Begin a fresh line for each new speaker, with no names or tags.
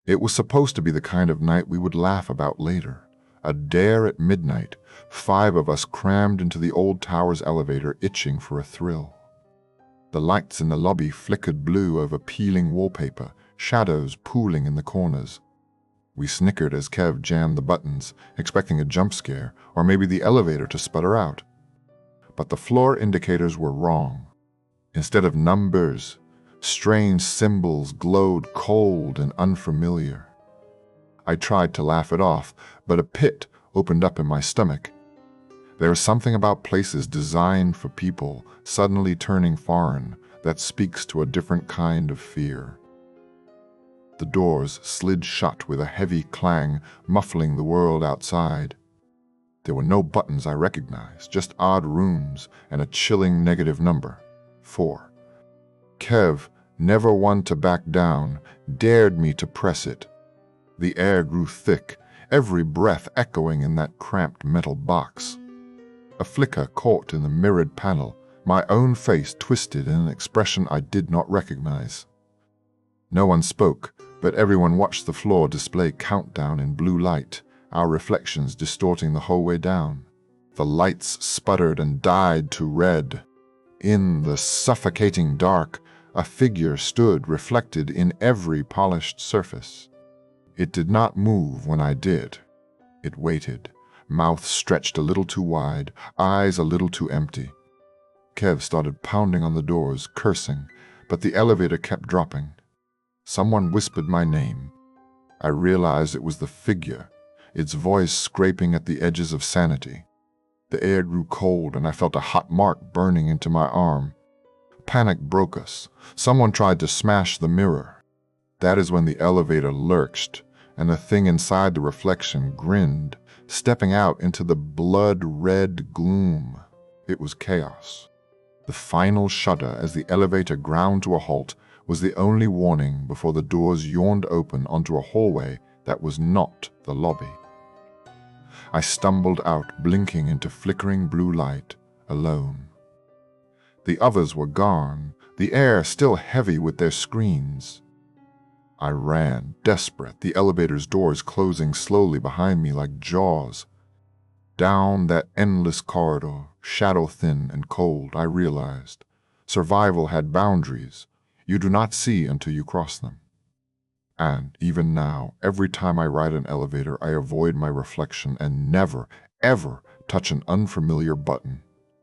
It was supposed to be the kind of night we would laugh about later. A dare at midnight, 5 of us crammed into the old tower's elevator, itching for a thrill. The lights in the lobby flickered blue over peeling wallpaper, shadows pooling in the corners. We snickered as Kev jammed the buttons, expecting a jump scare, or maybe the elevator to sputter out. But the floor indicators were wrong. Instead of numbers, strange symbols glowed cold and unfamiliar. I tried to laugh it off, but a pit opened up in my stomach. There is something about places designed for people suddenly turning foreign that speaks to a different kind of fear. The doors slid shut with a heavy clang, muffling the world outside. There were no buttons I recognized, just odd runes and a chilling negative number, 4. Kev, never one to back down, dared me to press it. The air grew thick, every breath echoing in that cramped metal box. A flicker caught in the mirrored panel, my own face twisted in an expression I did not recognize. No one spoke, but everyone watched the floor display countdown in blue light, our reflections distorting the whole way down. The lights sputtered and died to red. In the suffocating dark, a figure stood reflected in every polished surface. It did not move when I did. It waited, mouth stretched a little too wide, eyes a little too empty. Kev started pounding on the doors, cursing, but the elevator kept dropping. Someone whispered my name. I realized it was the figure, its voice scraping at the edges of sanity. The air grew cold and I felt a hot mark burning into my arm. Panic broke us. Someone tried to smash the mirror. That is when the elevator lurched, and the thing inside the reflection grinned, stepping out into the blood-red gloom. It was chaos. The final shudder as the elevator ground to a halt was the only warning before the doors yawned open onto a hallway that was not the lobby. I stumbled out, blinking into flickering blue light, alone. The others were gone, the air still heavy with their screens. I ran, desperate, the elevator's doors closing slowly behind me like jaws. Down that endless corridor, shadow-thin and cold, I realized. Survival had boundaries. You do not see until you cross them. And even now, every time I ride an elevator, I avoid my reflection and never, ever touch an unfamiliar button.